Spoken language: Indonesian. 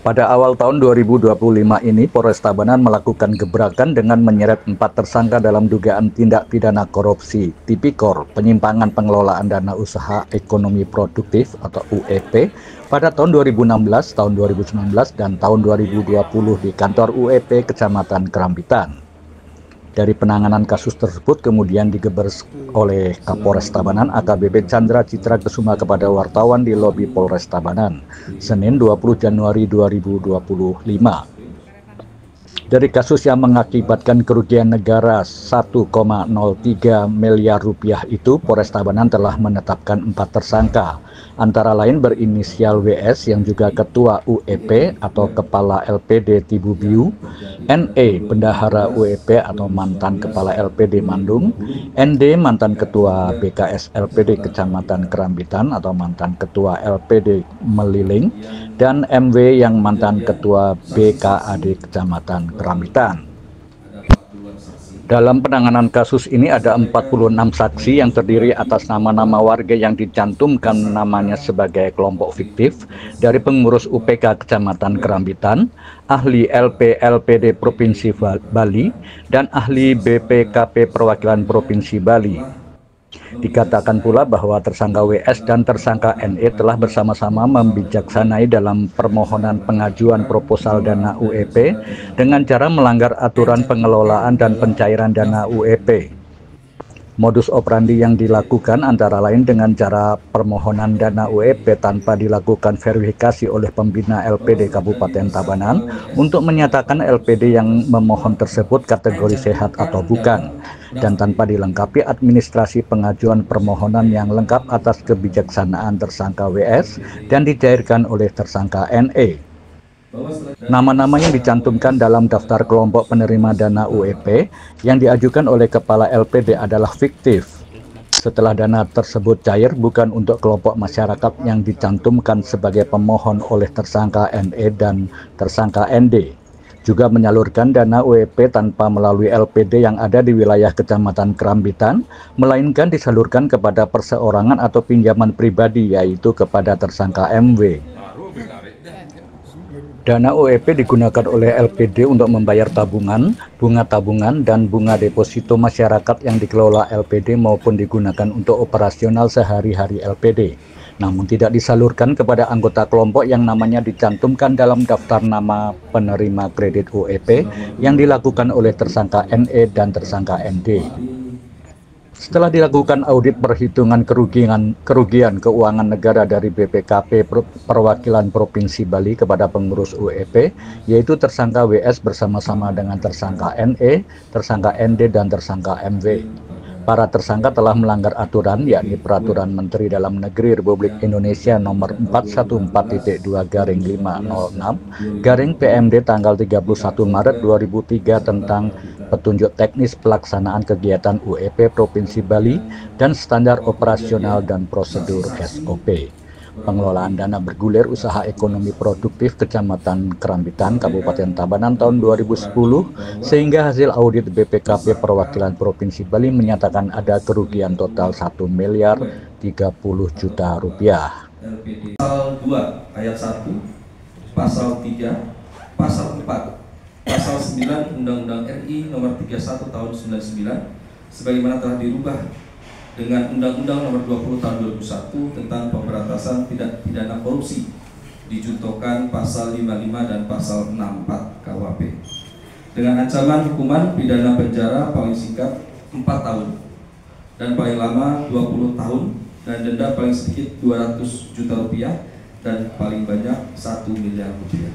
Pada awal tahun 2025 ini, Polres Tabanan melakukan gebrakan dengan menyeret 4 tersangka dalam dugaan tindak pidana korupsi, tipikor, penyimpangan pengelolaan dana usaha ekonomi produktif atau UEP pada tahun 2016, tahun 2019, dan tahun 2020 di kantor UEP Kecamatan Kerambitan. Dari penanganan kasus tersebut kemudian digeber oleh Kapolres Tabanan AKBP Chandra Citra Kesuma kepada wartawan di lobi Polres Tabanan, Senin 20 Januari 2025. Dari kasus yang mengakibatkan kerugian negara 1,03 miliar rupiah itu, Polres Tabanan telah menetapkan 4 tersangka, antara lain berinisial WS yang juga Ketua UEP atau Kepala LPD Tibubiu, NE Bendahara UEP atau mantan Kepala LPD Mandung, ND mantan Ketua BKS LPD Kecamatan Kerambitan atau mantan Ketua LPD Meliling, dan MW yang mantan Ketua BKAD Kecamatan Kerambitan. Dalam penanganan kasus ini ada 46 saksi yang terdiri atas nama-nama warga yang dicantumkan namanya sebagai kelompok fiktif dari pengurus UPK Kecamatan Kerambitan, ahli LPD Provinsi Bali, dan ahli BPKP Perwakilan Provinsi Bali. Dikatakan pula bahwa tersangka WS dan tersangka NE telah bersama-sama membijaksanai dalam permohonan pengajuan proposal dana UEP dengan cara melanggar aturan pengelolaan dan pencairan dana UEP. Modus operandi yang dilakukan antara lain dengan cara permohonan dana UEP tanpa dilakukan verifikasi oleh pembina LPD Kabupaten Tabanan untuk menyatakan LPD yang memohon tersebut kategori sehat atau bukan, dan tanpa dilengkapi administrasi pengajuan permohonan yang lengkap atas kebijaksanaan tersangka WS dan dicairkan oleh tersangka NE. Nama-nama yang dicantumkan dalam daftar kelompok penerima dana UEP yang diajukan oleh Kepala LPD adalah fiktif. Setelah dana tersebut cair bukan untuk kelompok masyarakat yang dicantumkan sebagai pemohon oleh tersangka NE dan tersangka ND. Juga menyalurkan dana UEP tanpa melalui LPD yang ada di wilayah Kecamatan Kerambitan, melainkan disalurkan kepada perseorangan atau pinjaman pribadi, yaitu kepada tersangka MW. Dana UEP digunakan oleh LPD untuk membayar tabungan, bunga tabungan, dan bunga deposito masyarakat yang dikelola LPD maupun digunakan untuk operasional sehari-hari LPD. Namun tidak disalurkan kepada anggota kelompok yang namanya dicantumkan dalam daftar nama penerima kredit UEP yang dilakukan oleh tersangka NE dan tersangka ND. Setelah dilakukan audit perhitungan kerugian keuangan negara dari BPKP Perwakilan Provinsi Bali kepada pengurus UEP, yaitu tersangka WS bersama-sama dengan tersangka NE, tersangka ND, dan tersangka MW. Para tersangka telah melanggar aturan, yakni Peraturan Menteri Dalam Negeri Republik Indonesia Nomor 414.2-506/PMD tanggal 31 Maret 2003 tentang petunjuk teknis pelaksanaan kegiatan UEP Provinsi Bali dan standar operasional dan prosedur SOP. Pengelolaan dana bergulir usaha ekonomi produktif Kecamatan Kerambitan, Kabupaten Tabanan tahun 2010, sehingga hasil audit BPKP Perwakilan Provinsi Bali menyatakan ada kerugian total 1 miliar 30 juta rupiah. Pasal 2 ayat 1, pasal 3, pasal 4, pasal 9 Undang-Undang RI nomor 31 tahun 99 sebagaimana telah dirubah dengan Undang-Undang Nomor 20 Tahun 2001 tentang pemberantasan tindak pidana korupsi, dijuntokan pasal 55 dan pasal 64 KUHP dengan ancaman hukuman pidana penjara paling singkat 4 tahun dan paling lama 20 tahun dan denda paling sedikit 200 juta rupiah dan paling banyak 1 miliar rupiah.